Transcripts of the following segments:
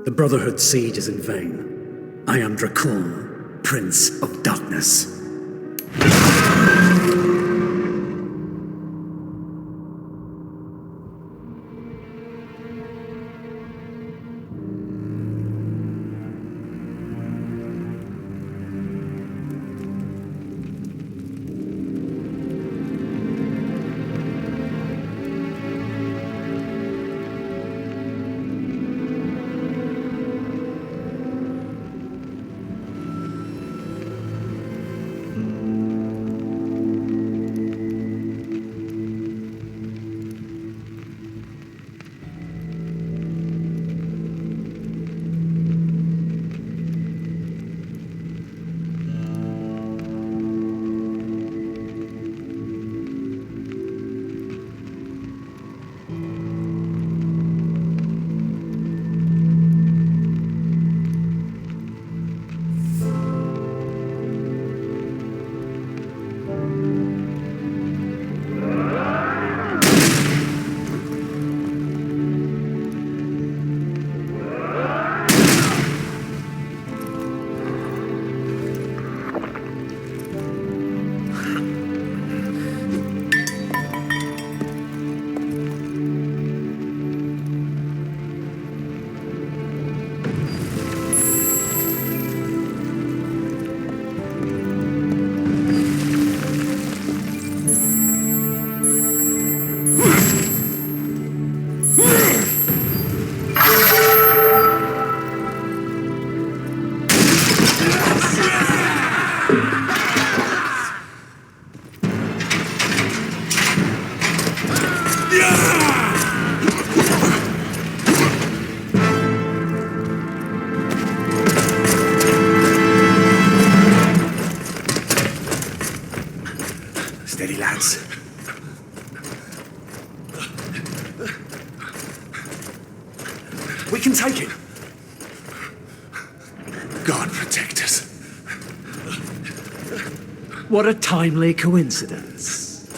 The Brotherhood's siege is in vain. I am Dracula, Prince of Darkness. Steady, lads. We can take it. God protect us. What a timely coincidence.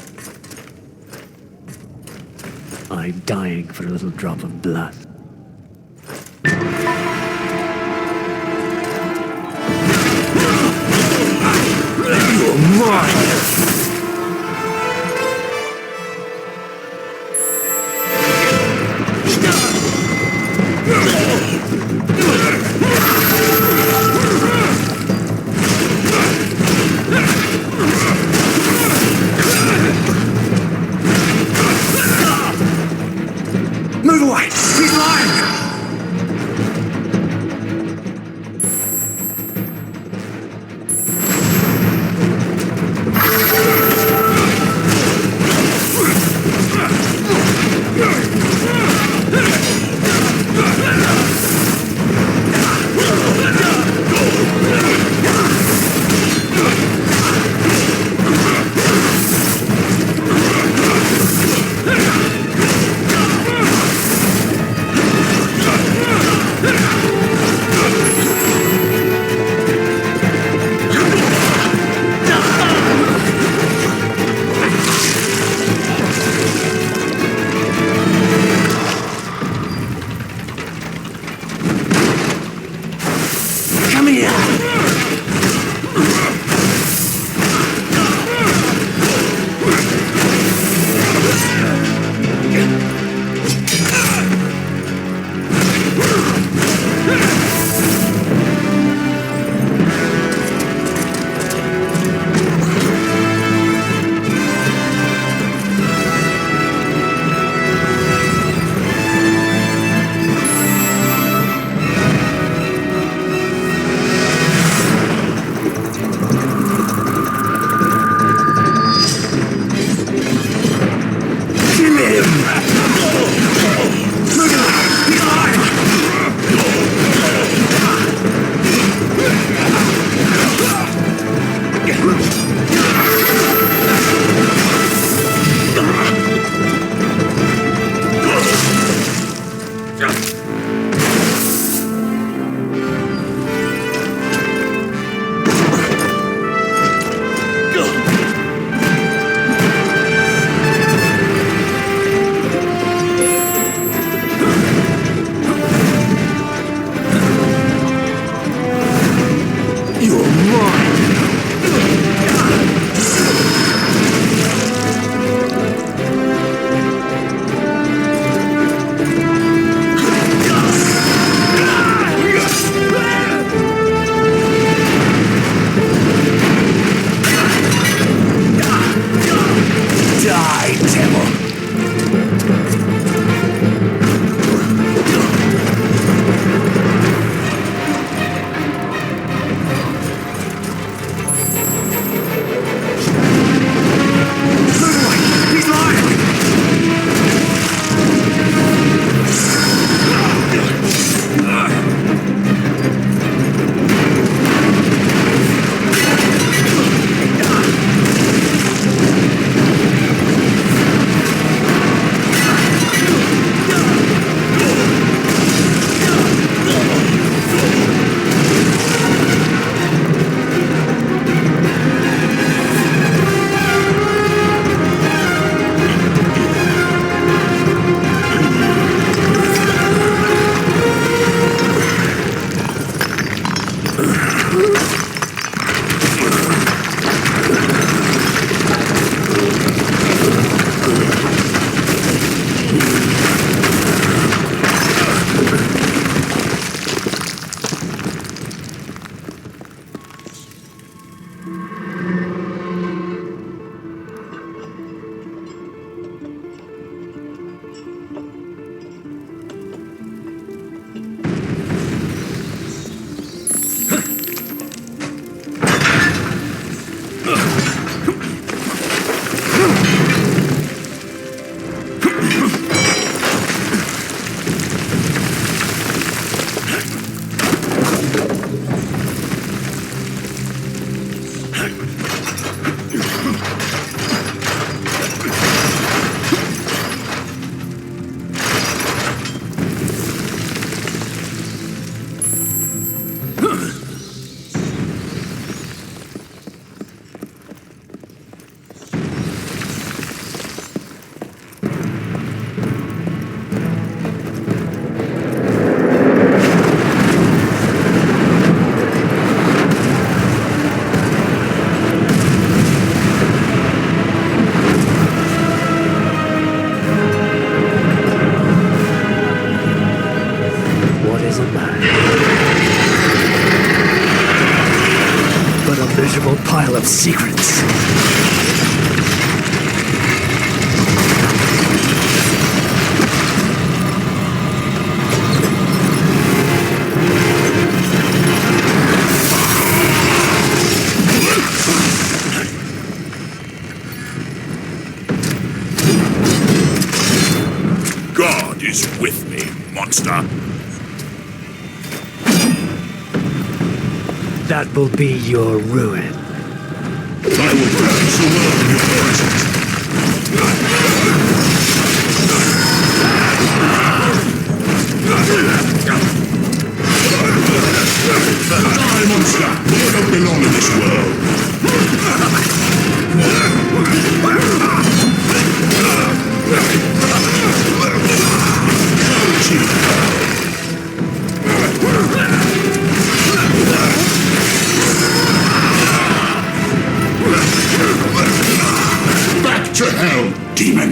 I'm dying for a little drop of blood. You're mine! Move away! He's lying! pile of secrets. God is with me, monster. That will be your ruin. I will purge the world in your presence. Die, monster! You don't belong in this world. Back to hell, demon!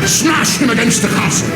Smash him against the castle!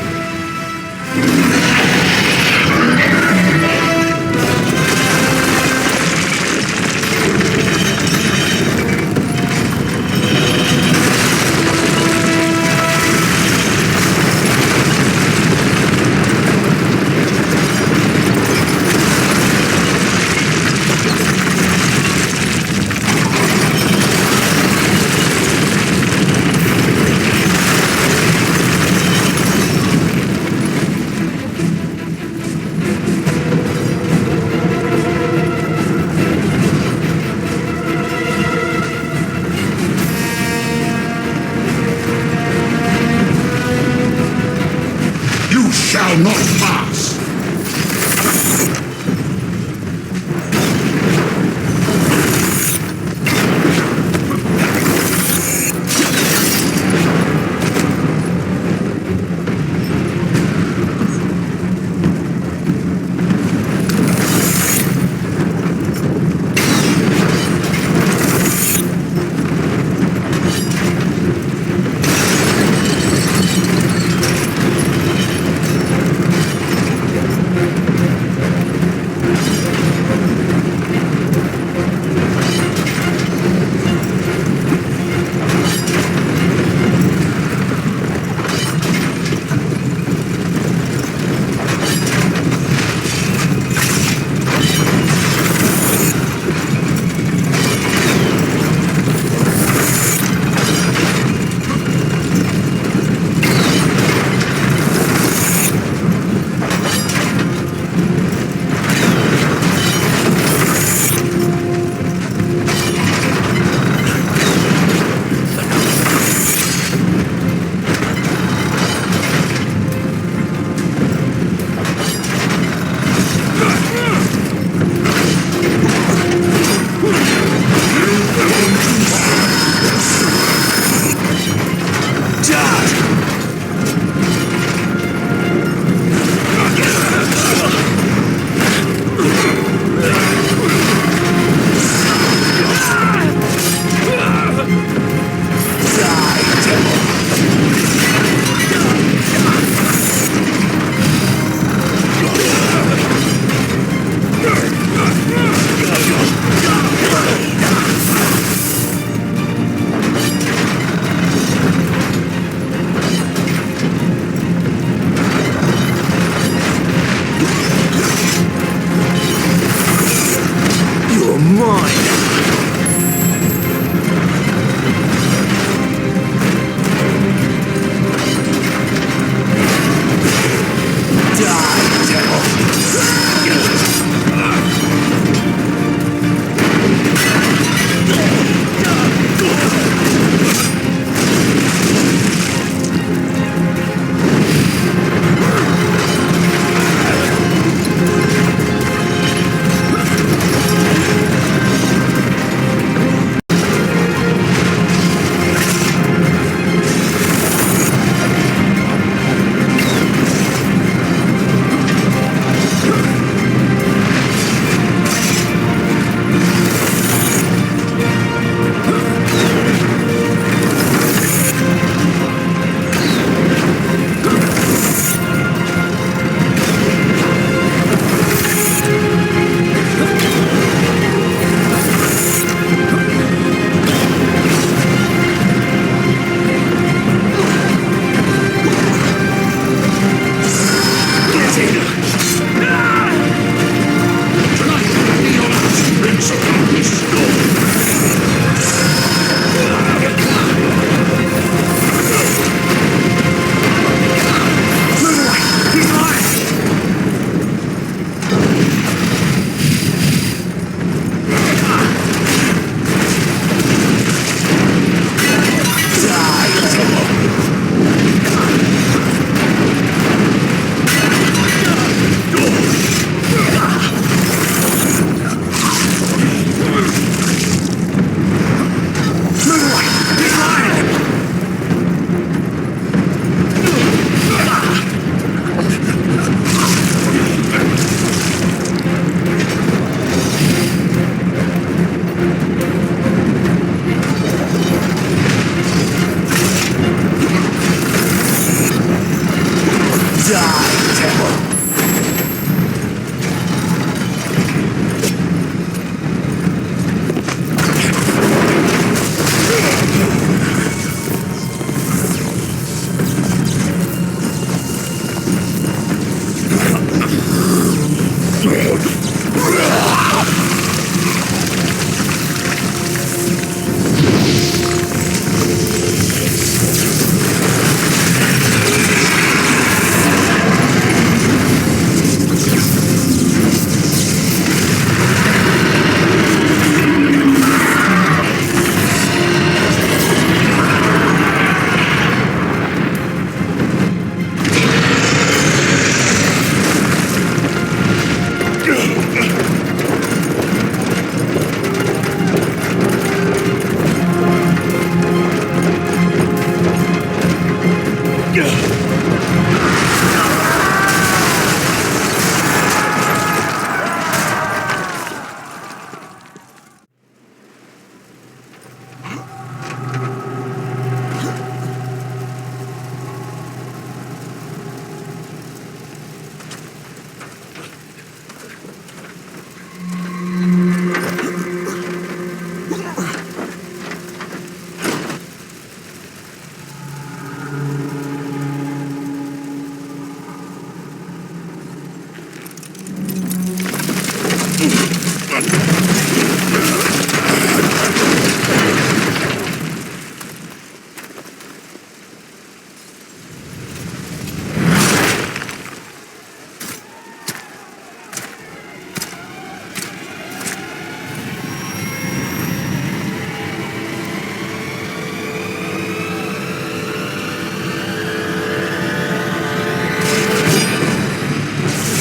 The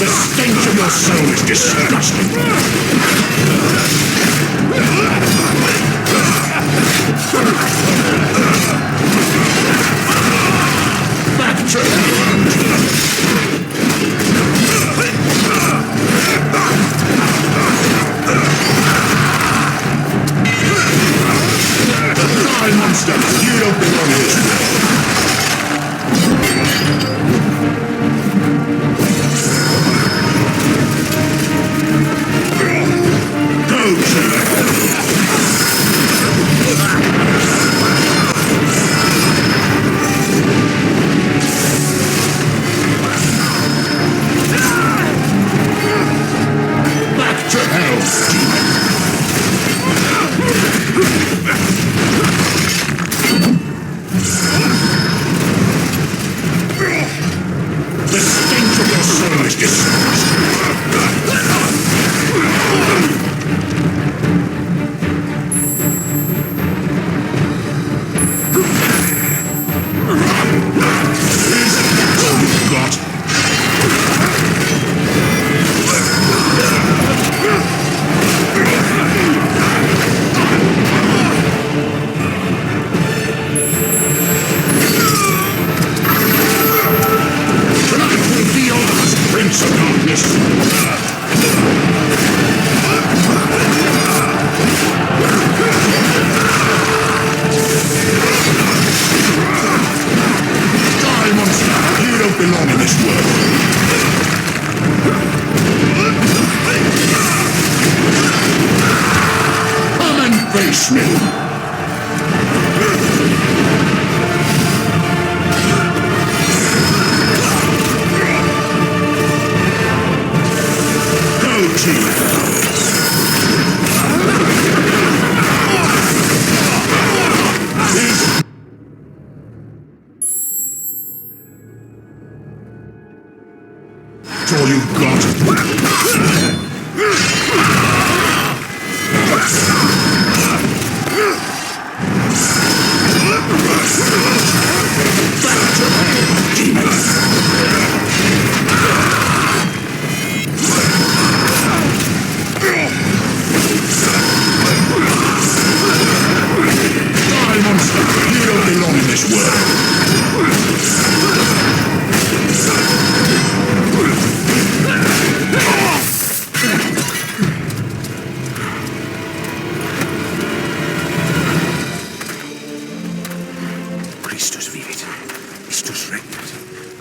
stench of your soul is disgusting. Back to Die, monster! You don't belong here. All you've got. Die, monster! You don't belong in this world.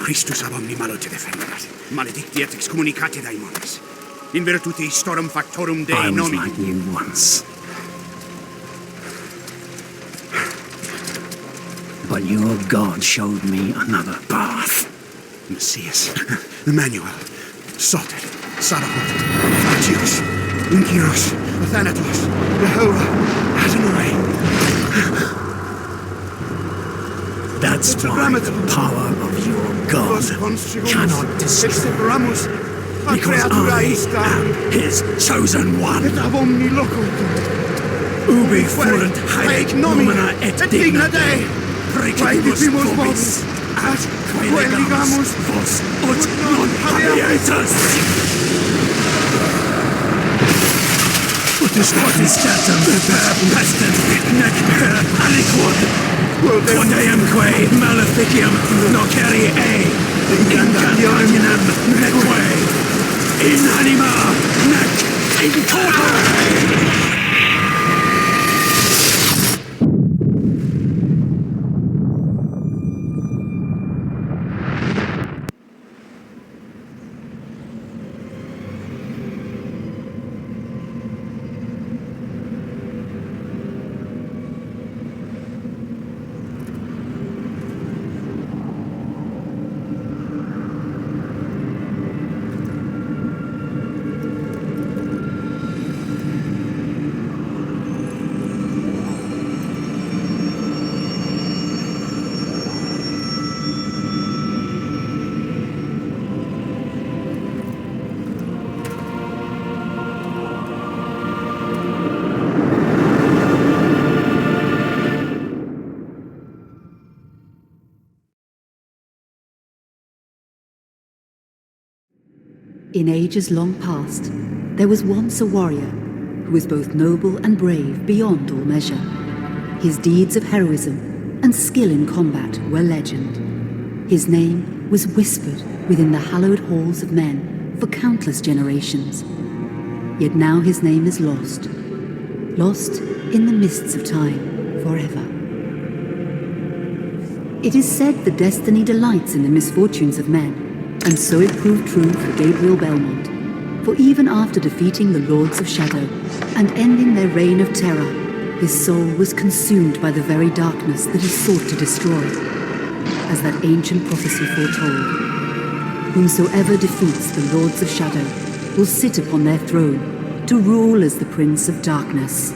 Christus ab omni malo te defenderat. Maledicti et excommunicati daimones. In virtute storum factorum Dei I was nomini. like you once. But your God showed me another path. Messias, Emmanuel, Soter, Sarahot, Agios, Unkiros, Athanatos, Jehovah, Adonai. That's why the power of your God cannot destroy. Because I am his chosen one. Ubi fuerunt haec nomina et digna Dei, precibus vobis, ad queligamus vos ut non habietas. Ut is statum pestem nec aliquod. Quodamque maleficium nocere incantationem neque in anima nec in corpore. In ages long past, there was once a warrior who was both noble and brave beyond all measure. His deeds of heroism and skill in combat were legend. His name was whispered within the hallowed halls of men for countless generations. Yet now his name is lost. Lost in the mists of time forever. It is said that destiny delights in the misfortunes of men, and so it proved true for Gabriel Belmont. For even after defeating the Lords of Shadow and ending their reign of terror, his soul was consumed by the very darkness that he sought to destroy. As that ancient prophecy foretold, whomsoever defeats the Lords of Shadow will sit upon their throne to rule as the Prince of Darkness.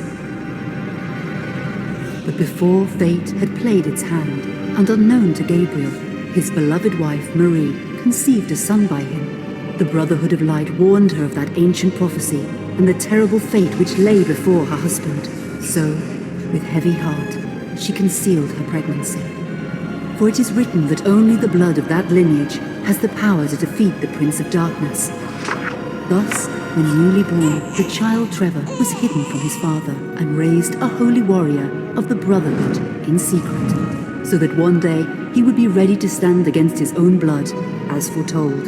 But before fate had played its hand, and unknown to Gabriel, his beloved wife Marie conceived a son by him. The Brotherhood of Light warned her of that ancient prophecy and the terrible fate which lay before her husband. So, with heavy heart, she concealed her pregnancy. For it is written that only the blood of that lineage has the power to defeat the Prince of Darkness. Thus, when newly born, the child Trevor was hidden from his father and raised a holy warrior of the Brotherhood in secret, so that one day he would be ready to stand against his own blood, as foretold.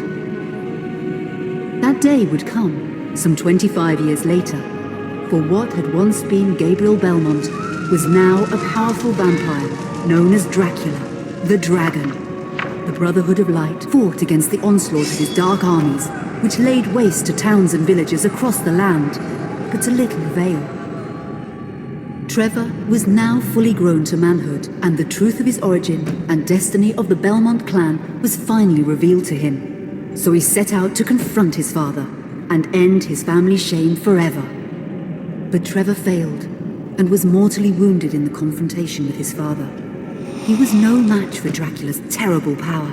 That day would come, some 25 years later, for what had once been Gabriel Belmont was now a powerful vampire known as Dracula, the Dragon. The Brotherhood of Light fought against the onslaught of his dark armies, which laid waste to towns and villages across the land, but to little avail. Trevor was now fully grown to manhood, and the truth of his origin and destiny of the Belmont clan was finally revealed to him. So he set out to confront his father and end his family's shame forever. But Trevor failed and was mortally wounded in the confrontation with his father. He was no match for Dracula's terrible power.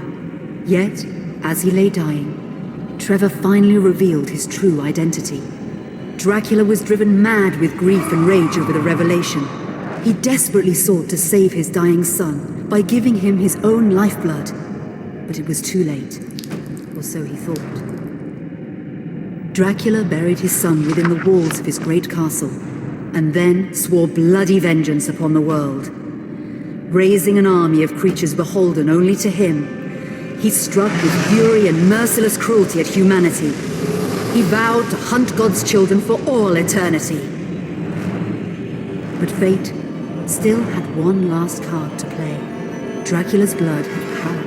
Yet, as he lay dying, Trevor finally revealed his true identity. Dracula was driven mad with grief and rage over the revelation. He desperately sought to save his dying son by giving him his own lifeblood. But it was too late, or so he thought. Dracula buried his son within the walls of his great castle, and then swore bloody vengeance upon the world. Raising an army of creatures beholden only to him, he struck with fury and merciless cruelty at humanity. He vowed to hunt God's children for all eternity. But fate still had one last card to play. Dracula's blood had power,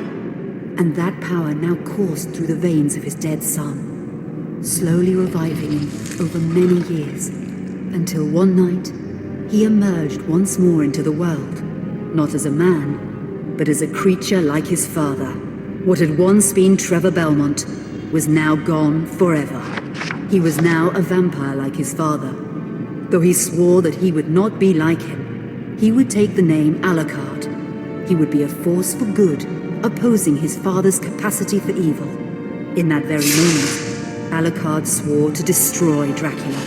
and that power now coursed through the veins of his dead son, slowly reviving him over many years, until one night he emerged once more into the world, not as a man, but as a creature like his father. What had once been Trevor Belmont was now gone forever. He was now a vampire like his father. Though he swore that he would not be like him, he would take the name Alucard. He would be a force for good, opposing his father's capacity for evil. In that very moment, Alucard swore to destroy Dracula.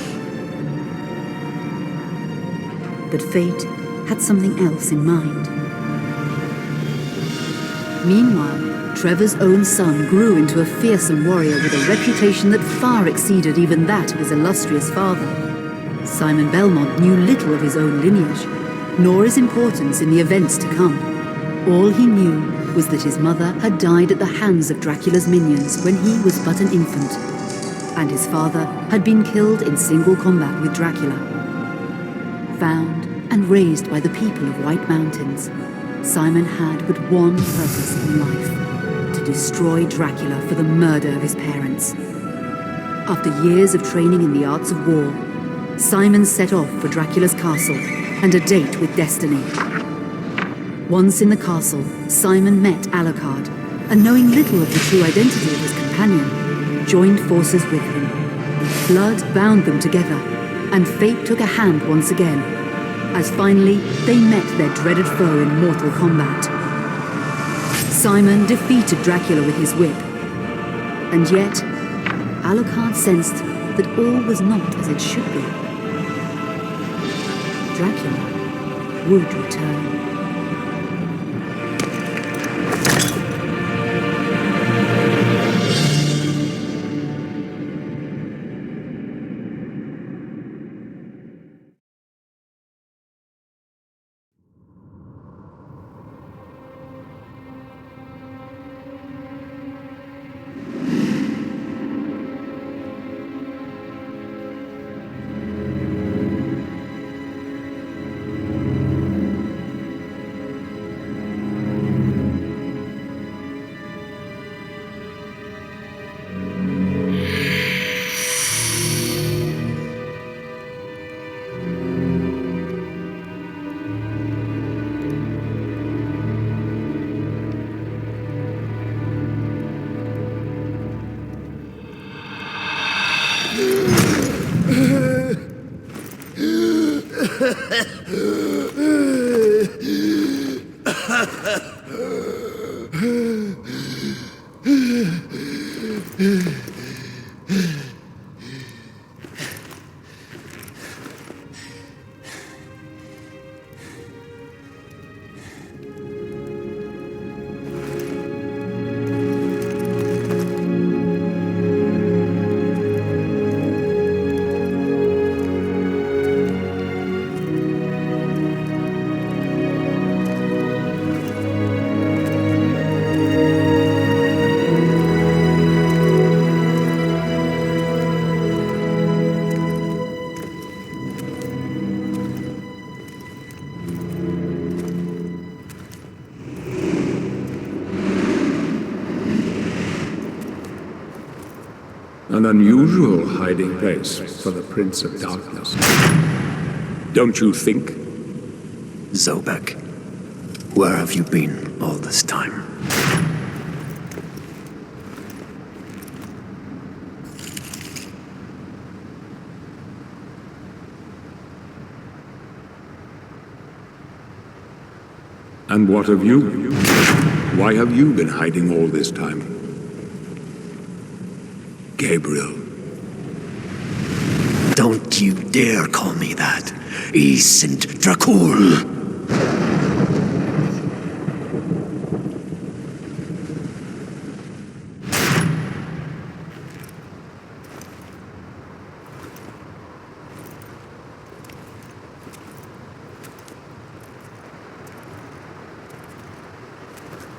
But fate had something else in mind. Meanwhile, Trevor's own son grew into a fearsome warrior with a reputation that far exceeded even that of his illustrious father. Simon Belmont knew little of his own lineage, nor his importance in the events to come. All he knew was that his mother had died at the hands of Dracula's minions when he was but an infant, and his father had been killed in single combat with Dracula. Found and raised by the people of White Mountains, Simon had but one purpose in life: to destroy Dracula for the murder of his parents. After years of training in the arts of war, Simon set off for Dracula's castle and a date with destiny. Once in the castle, Simon met Alucard, and knowing little of the true identity of his companion, joined forces with him. Blood bound them together, and fate took a hand once again, as finally they met their dreaded foe in mortal combat. Simon defeated Dracula with his whip, and yet Alucard sensed that all was not as it should be. Dracula would return. An unusual hiding place for the Prince of Darkness. Don't you think? Zobek, where have you been all this time? And what of you? Why have you been hiding all this time? Gabriel. Don't you dare call me that. I sind Dracula.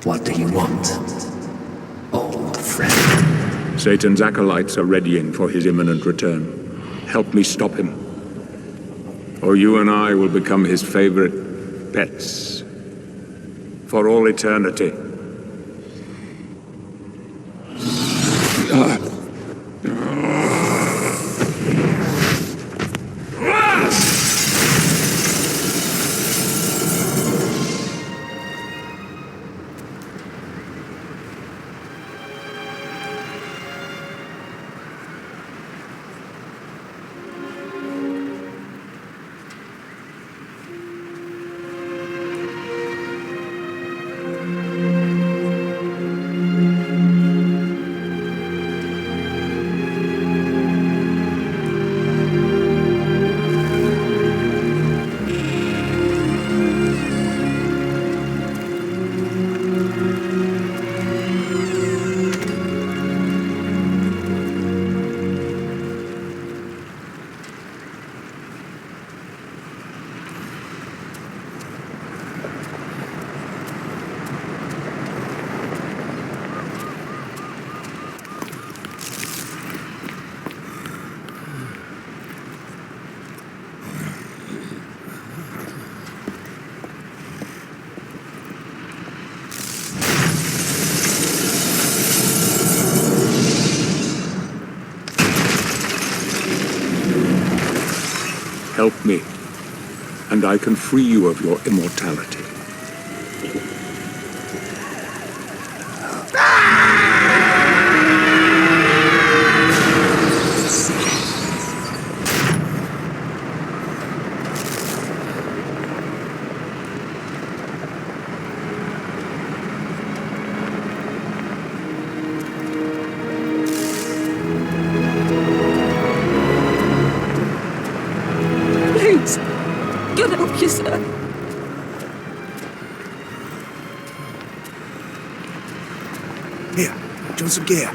What do you want, old friend? Satan's acolytes are readying for his imminent return. Help me stop him, or you and I will become his favorite pets for all eternity. Help me, and I can free you of your immortality. God help you, sir. Here, join some gear.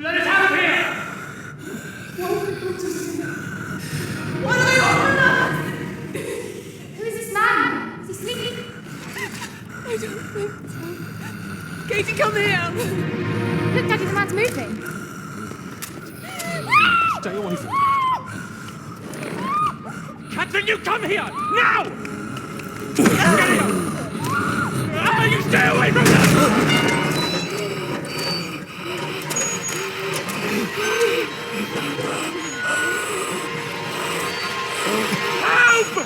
Let us out of here! What are they on? Who is this man? Is he sleeping? I don't think so. Katie, come here! Look, Daddy, the man's moving. Stay away from me. Catherine, you come here! Now! You stay away from them! Help!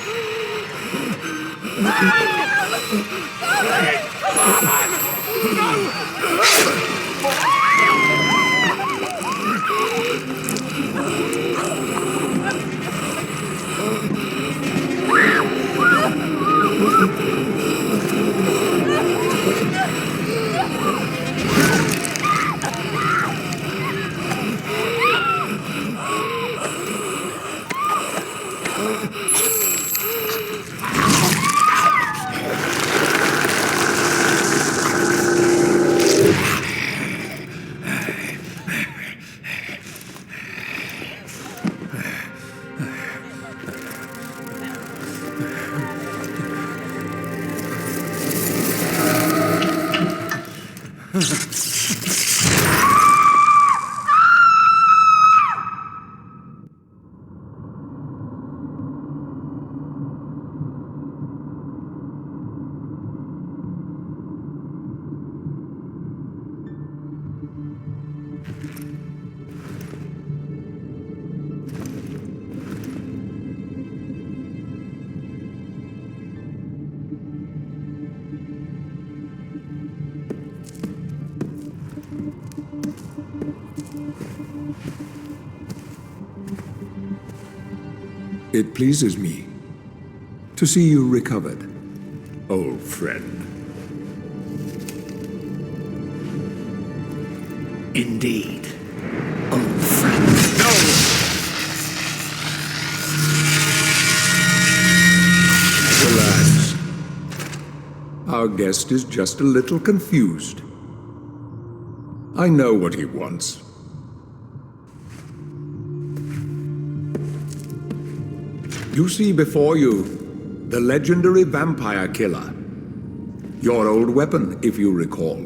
It pleases me to see you recovered, old friend. Indeed, old friend. No! Relax. Our guest is just a little confused. I know what he wants. You see before you the legendary vampire killer. Your old weapon, if you recall.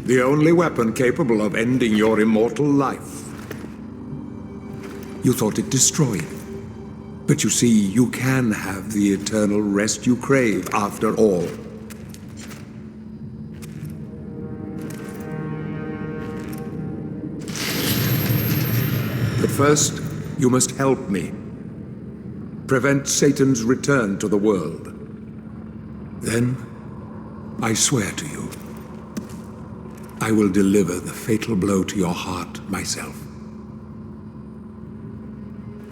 The only weapon capable of ending your immortal life. You thought it destroyed. But you see, you can have the eternal rest you crave after all. But first, you must help me. Prevent Satan's return to the world. Then, I swear to you, I will deliver the fatal blow to your heart myself.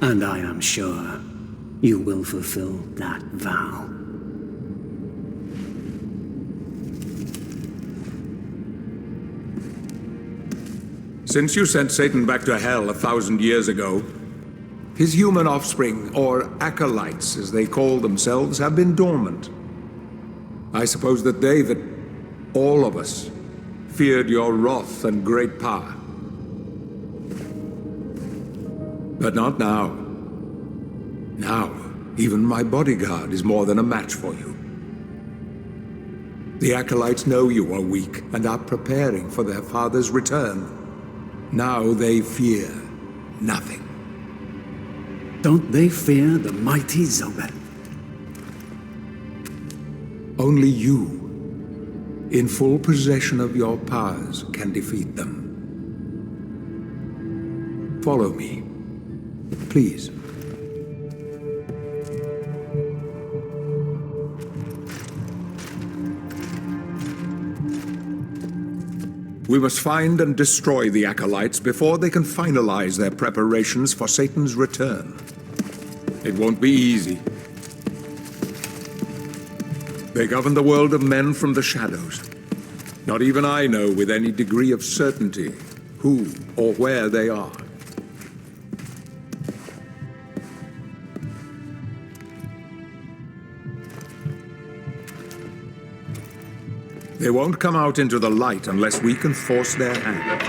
And I am sure you will fulfill that vow. Since you sent Satan back to hell 1,000 years ago, his human offspring, or acolytes as they call themselves, have been dormant. I suppose that all of us, feared your wrath and great power. But not now. Now, even my bodyguard is more than a match for you. The acolytes know you are weak and are preparing for their father's return. Now they fear nothing. Don't they fear the mighty Zobek? Only you, in full possession of your powers, can defeat them. Follow me, please. We must find and destroy the acolytes before they can finalize their preparations for Satan's return. It won't be easy. They govern the world of men from the shadows. Not even I know with any degree of certainty who or where they are. They won't come out into the light unless we can force their hand.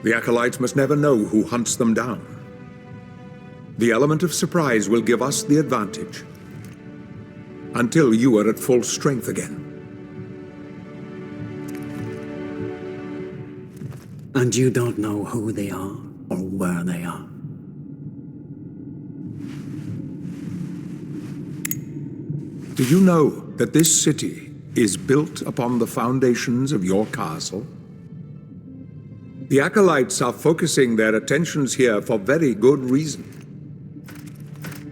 The Acolytes must never know who hunts them down. The element of surprise will give us the advantage. Until you are at full strength again. And you don't know who they are, or where they are. Do you know that this city is built upon the foundations of your castle? The Acolytes are focusing their attentions here for very good reason.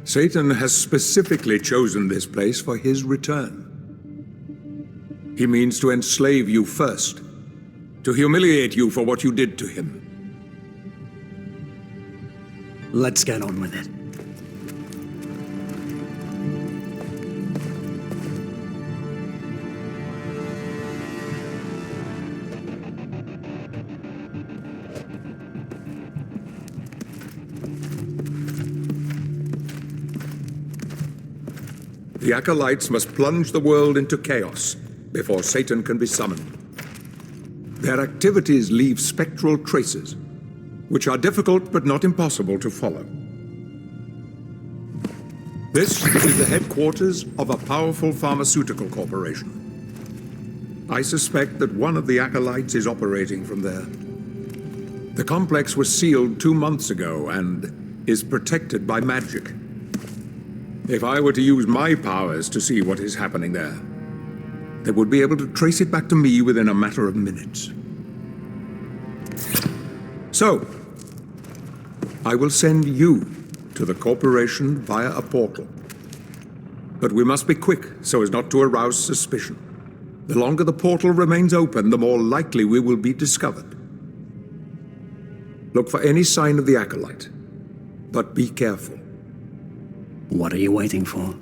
Satan has specifically chosen this place for his return. He means to enslave you first, to humiliate you for what you did to him. Let's get on with it. The Acolytes must plunge the world into chaos before Satan can be summoned. Their activities leave spectral traces, which are difficult but not impossible to follow. This is the headquarters of a powerful pharmaceutical corporation. I suspect that one of the Acolytes is operating from there. The complex was sealed 2 months ago and is protected by magic. If I were to use my powers to see what is happening there, they would be able to trace it back to me within a matter of minutes. So, I will send you to the corporation via a portal. But we must be quick so as not to arouse suspicion. The longer the portal remains open, the more likely we will be discovered. Look for any sign of the Acolyte, but be careful. What are you waiting for?